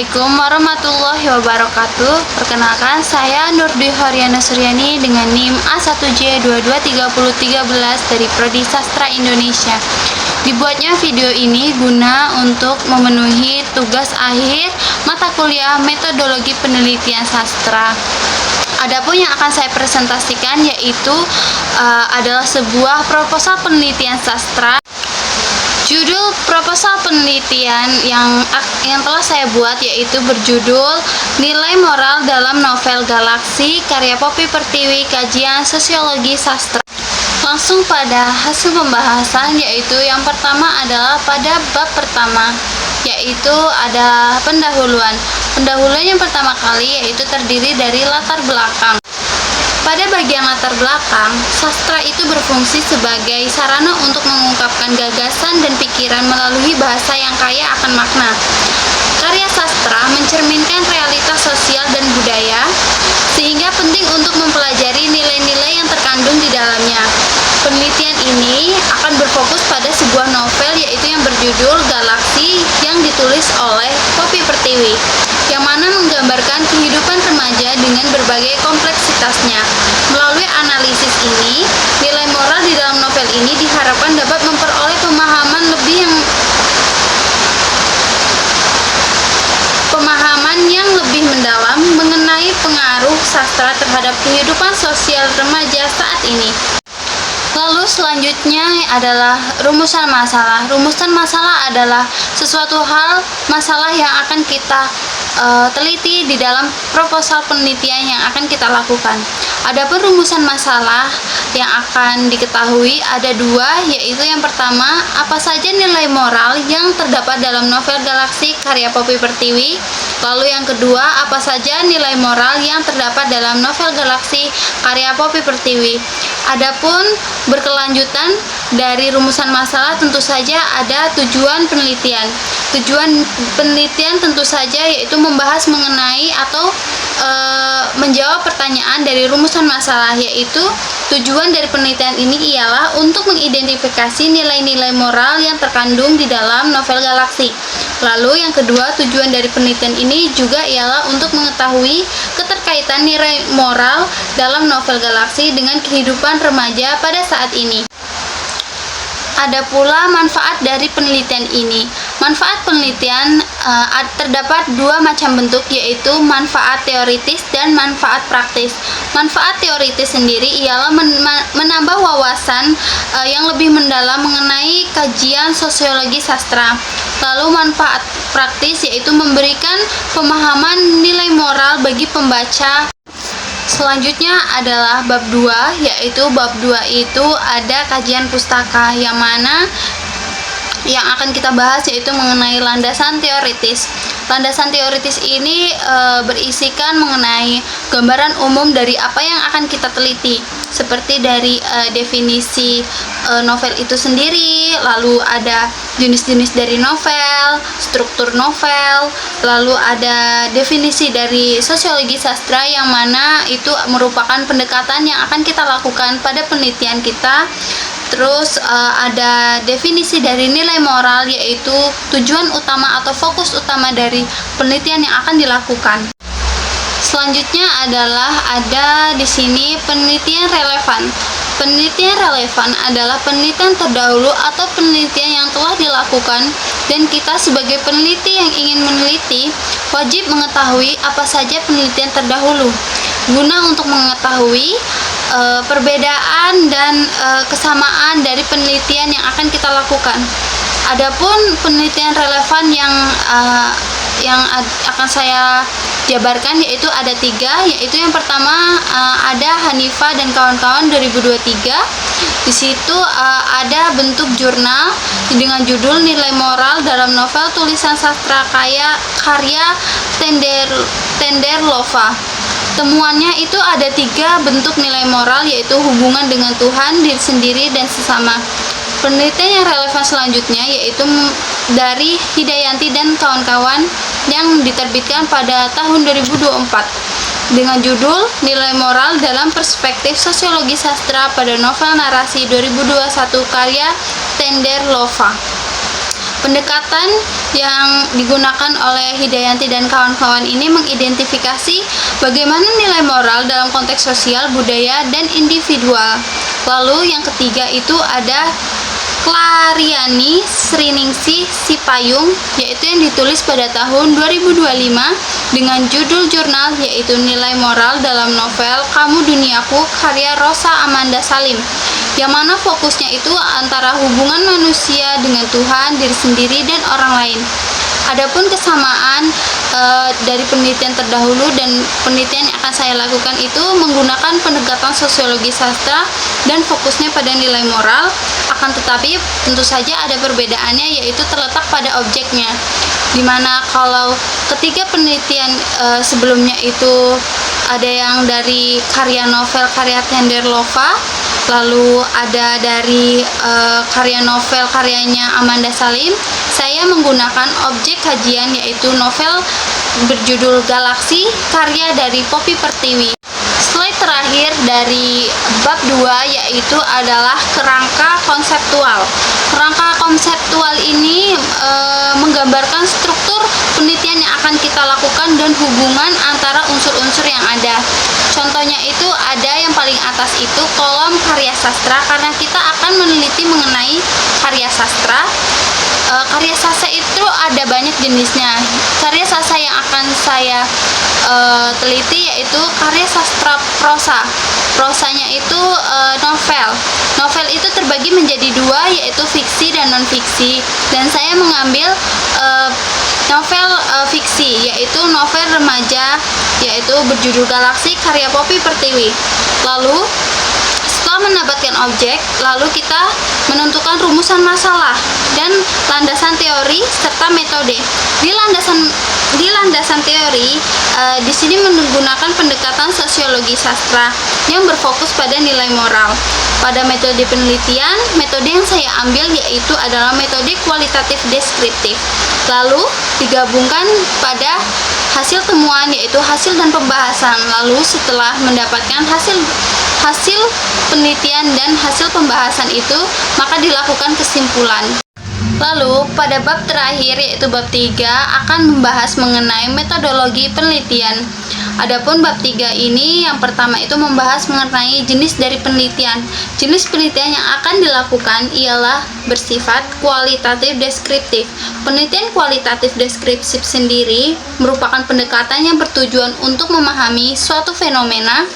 Assalamualaikum warahmatullahi wabarakatuh. Perkenalkan, saya Nurdi Haryana Suryani dengan NIM A1J223013 dari Prodi Sastra Indonesia. Dibuatnya video ini guna untuk memenuhi tugas akhir mata kuliah Metodologi Penelitian Sastra. Adapun yang akan saya presentasikan yaitu adalah sebuah proposal penelitian sastra. Judul proposal penelitian yang telah saya buat yaitu berjudul Nilai Moral dalam Novel Galaksi karya Poppy Pertiwi, kajian sosiologi sastra. Langsung pada hasil pembahasan, yaitu yang pertama adalah pada bab pertama, yaitu ada pendahuluan. Pendahuluan yang pertama kali yaitu terdiri dari latar belakang. Pada bagian latar belakang, sastra itu berfungsi sebagai sarana untuk mengungkapkan gagasan dan pikiran melalui bahasa yang kaya akan makna. Karya sastra mencerminkan realitas sosial dan budaya, sehingga penting untuk mempelajari nilai-nilai yang terkandung di dalamnya. Penelitian ini akan berfokus pada sebuah novel yaitu yang berjudul Galaksi yang ditulis oleh Poppy Pertiwi, yang mana menggambarkan kehidupan remaja dengan berbagai kompleksitasnya. Melalui analisis ini, nilai moral di dalam novel ini diharapkan dapat memperoleh pemahaman yang lebih mendalam mengenai pengaruh sastra terhadap kehidupan sosial remaja saat ini. Lalu selanjutnya adalah rumusan masalah. Rumusan masalah adalah sesuatu hal masalah yang akan kita teliti di dalam proposal penelitian yang akan kita lakukan. Adapun rumusan masalah yang akan diketahui ada dua, yaitu yang pertama, apa saja nilai moral yang terdapat dalam novel Galaksi karya Poppy Pertiwi. Lalu yang kedua, apa saja nilai moral yang terdapat dalam novel Galaksi karya Poppy Pertiwi. Adapun berkelanjutan dari rumusan masalah tentu saja ada tujuan penelitian. Tujuan penelitian tentu saja yaitu membahas mengenai atau menjawab pertanyaan dari rumusan masalah, yaitu tujuan dari penelitian ini ialah untuk mengidentifikasi nilai-nilai moral yang terkandung di dalam novel Galaksi. Lalu yang kedua, tujuan dari penelitian ini juga ialah untuk mengetahui keterkaitan nilai moral dalam novel Galaksi dengan kehidupan remaja pada saat ini. Ada pula manfaat dari penelitian ini. Manfaat penelitian terdapat dua macam bentuk, yaitu manfaat teoritis dan manfaat praktis. Manfaat teoritis sendiri ialah menambah wawasan yang lebih mendalam mengenai kajian sosiologi sastra. Lalu manfaat praktis yaitu memberikan pemahaman nilai moral bagi pembaca. Selanjutnya adalah bab 2, yaitu bab 2 itu ada kajian pustaka, yang mana yang akan kita bahas yaitu mengenai landasan teoritis. Landasan teoritis ini berisikan mengenai gambaran umum dari apa yang akan kita teliti, seperti dari definisi novel itu sendiri, lalu ada jenis-jenis dari novel, struktur novel, lalu ada definisi dari sosiologi sastra yang mana itu merupakan pendekatan yang akan kita lakukan pada penelitian kita. Terus ada definisi dari nilai moral, yaitu tujuan utama atau fokus utama dari penelitian yang akan dilakukan. Selanjutnya adalah ada di sini penelitian relevan. Penelitian relevan adalah penelitian terdahulu atau penelitian yang telah dilakukan, dan kita sebagai peneliti yang ingin meneliti wajib mengetahui apa saja penelitian terdahulu guna untuk mengetahui perbedaan dan kesamaan dari penelitian yang akan kita lakukan. Adapun penelitian relevan yang akan saya jabarkan yaitu ada 3, yaitu yang pertama ada Hanifah dan kawan-kawan 2023. Di situ ada bentuk jurnal dengan judul Nilai Moral dalam Novel Tulisan Sastra karya Tenderlova. Temuannya itu ada 3 bentuk nilai moral, yaitu hubungan dengan Tuhan, diri sendiri, dan sesama. Penelitian yang relevan selanjutnya yaitu dari Hidayanti dan kawan-kawan yang diterbitkan pada tahun 2024 dengan judul Nilai Moral dalam Perspektif Sosiologi Sastra pada Novel Narasi 2021 karya Tenderlova. Pendekatan yang digunakan oleh Hidayanti dan kawan-kawan ini mengidentifikasi bagaimana nilai moral dalam konteks sosial, budaya, dan individual. Lalu yang ketiga itu ada Clariani Sriningsih Sipayung, yaitu yang ditulis pada tahun 2025 dengan judul jurnal yaitu Nilai Moral dalam Novel Kamu Duniaku karya Rosa Amanda Salim, yang mana fokusnya itu antara hubungan manusia dengan Tuhan, diri sendiri, dan orang lain. Adapun kesamaan dari penelitian terdahulu dan penelitian yang akan saya lakukan itu menggunakan pendekatan sosiologi sastra dan fokusnya pada nilai moral, akan tetapi tentu saja ada perbedaannya, yaitu terletak pada objeknya, dimana kalau ketiga penelitian sebelumnya itu ada yang dari karya novel karya Tenderlova, lalu ada dari karya novel karyanya Amanda Salim. Saya menggunakan objek kajian yaitu novel berjudul Galaksi karya dari Poppy Pertiwi. Slide terakhir dari bab 2 yaitu adalah kerangka konseptual. Kerangka konseptual ini menggambarkan struktur penelitian yang akan kita lakukan dan hubungan antara unsur-unsur yang ada. Contohnya itu ada yang paling atas itu kolom karya sastra, karena kita akan meneliti mengenai karya sastra. Karya sastra itu ada banyak jenisnya. Karya sastra yang akan saya teliti yaitu karya sastra prosa. Prosanya itu novel. Novel itu terbagi menjadi dua, yaitu fiksi dan non-fiksi. Dan saya mengambil novel fiksi, yaitu novel remaja, yaitu berjudul Galaksi karya Poppy Pertiwi. Lalu setelah mendapatkan objek, lalu kita menentukan rumusan masalah dan landasan teori serta metode. Di landasan teori, di sini menggunakan pendekatan sosiologi sastra yang berfokus pada nilai moral. Pada metode penelitian, metode yang saya ambil yaitu adalah metode kualitatif deskriptif. Lalu digabungkan pada hasil temuan yaitu hasil dan pembahasan. Lalu setelah mendapatkan hasil penelitian dan hasil pembahasan itu, maka dilakukan kesimpulan. Lalu pada bab terakhir yaitu bab 3 akan membahas mengenai metodologi penelitian. Adapun bab 3 ini yang pertama itu membahas mengenai jenis dari penelitian. Jenis penelitian yang akan dilakukan ialah bersifat kualitatif deskriptif. Penelitian kualitatif deskriptif sendiri merupakan pendekatan yang bertujuan untuk memahami suatu fenomena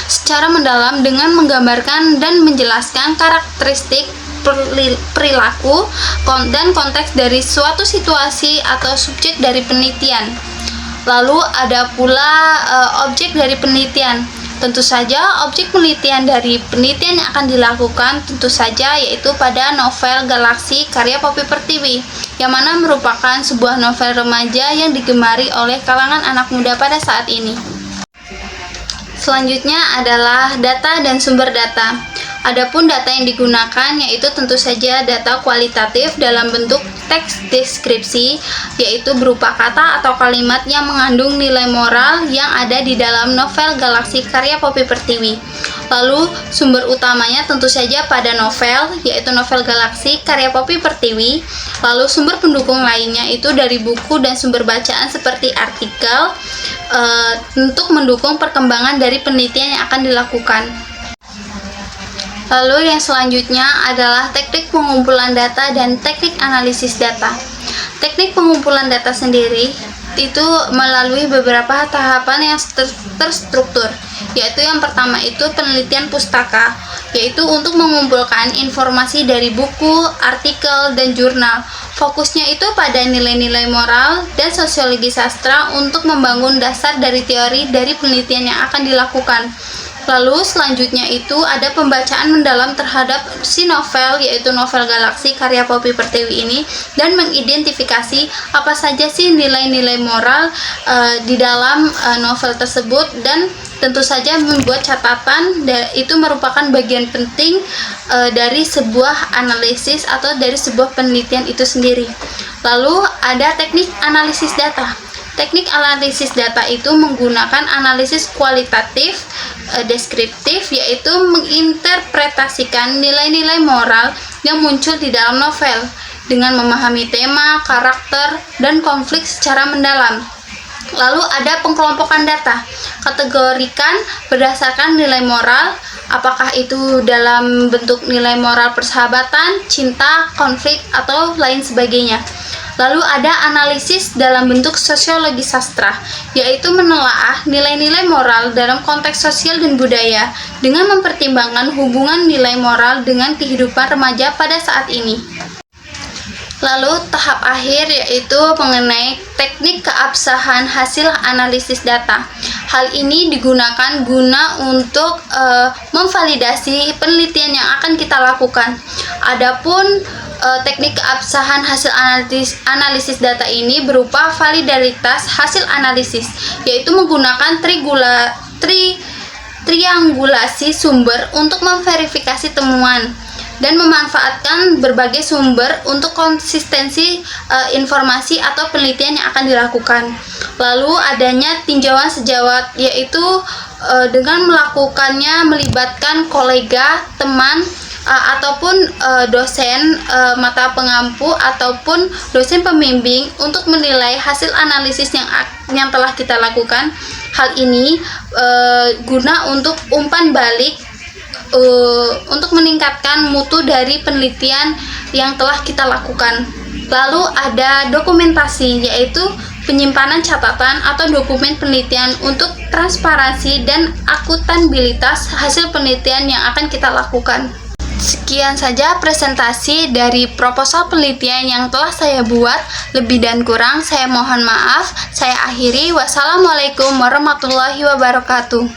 secara mendalam dengan menggambarkan dan menjelaskan karakteristik perilaku dan konteks dari suatu situasi atau subjek dari penelitian. Lalu ada pula objek dari penelitian. Tentu saja objek penelitian dari penelitian yang akan dilakukan tentu saja yaitu pada novel Galaksi karya Poppy Pertiwi, yang mana merupakan sebuah novel remaja yang digemari oleh kalangan anak muda pada saat ini. Selanjutnya adalah data dan sumber data. Adapun data yang digunakan yaitu tentu saja data kualitatif dalam bentuk teks deskripsi, yaitu berupa kata atau kalimat yang mengandung nilai moral yang ada di dalam novel Galaksi karya Poppy Pertiwi. Lalu sumber utamanya tentu saja pada novel, yaitu novel Galaksi karya Poppy Pertiwi. Lalu sumber pendukung lainnya itu dari buku dan sumber bacaan seperti artikel untuk mendukung perkembangan dari penelitian yang akan dilakukan. Lalu yang selanjutnya adalah teknik pengumpulan data dan teknik analisis data. Teknik pengumpulan data sendiri itu melalui beberapa tahapan yang terstruktur, yaitu yang pertama itu penelitian pustaka, yaitu untuk mengumpulkan informasi dari buku, artikel, dan jurnal. Fokusnya itu pada nilai-nilai moral dan sosiologi sastra untuk membangun dasar dari teori dari penelitian yang akan dilakukan. Lalu selanjutnya itu ada pembacaan mendalam terhadap si novel, yaitu novel Galaksi karya Poppy Pertiwi ini, dan mengidentifikasi apa saja sih nilai-nilai moral di dalam novel tersebut, dan tentu saja membuat catatan. Itu merupakan bagian penting dari sebuah analisis atau dari sebuah penelitian itu sendiri. Lalu ada teknik analisis data. Teknik analisis data itu menggunakan analisis kualitatif deskriptif, yaitu menginterpretasikan nilai-nilai moral yang muncul di dalam novel. dengan memahami tema, karakter, dan konflik secara mendalam. Lalu ada pengelompokan data, kategorikan berdasarkan nilai moral, apakah itu dalam bentuk nilai moral persahabatan, cinta, konflik, atau lain sebagainya. Lalu ada analisis dalam bentuk sosiologi sastra, yaitu menelaah nilai-nilai moral dalam konteks sosial dan budaya dengan mempertimbangkan hubungan nilai moral dengan kehidupan remaja pada saat ini. Lalu tahap akhir yaitu mengenai teknik keabsahan hasil analisis data. Hal ini digunakan guna untuk memvalidasi penelitian yang akan kita lakukan. Adapun teknik keabsahan hasil analisis data ini berupa validaritas hasil analisis, yaitu menggunakan triangulasi sumber untuk memverifikasi temuan dan memanfaatkan berbagai sumber untuk konsistensi informasi atau penelitian yang akan dilakukan. Lalu adanya tinjauan sejawat, yaitu dengan melakukannya melibatkan kolega, teman, ataupun dosen mata pengampu ataupun dosen pembimbing untuk menilai hasil analisis yang telah kita lakukan. Hal ini guna untuk umpan balik untuk meningkatkan mutu dari penelitian yang telah kita lakukan. Lalu ada dokumentasi, yaitu penyimpanan catatan atau dokumen penelitian untuk transparansi dan akuntabilitas hasil penelitian yang akan kita lakukan. Sekian saja presentasi dari proposal penelitian yang telah saya buat. Lebih dan kurang saya mohon maaf. Saya akhiri. Wassalamualaikum warahmatullahi wabarakatuh.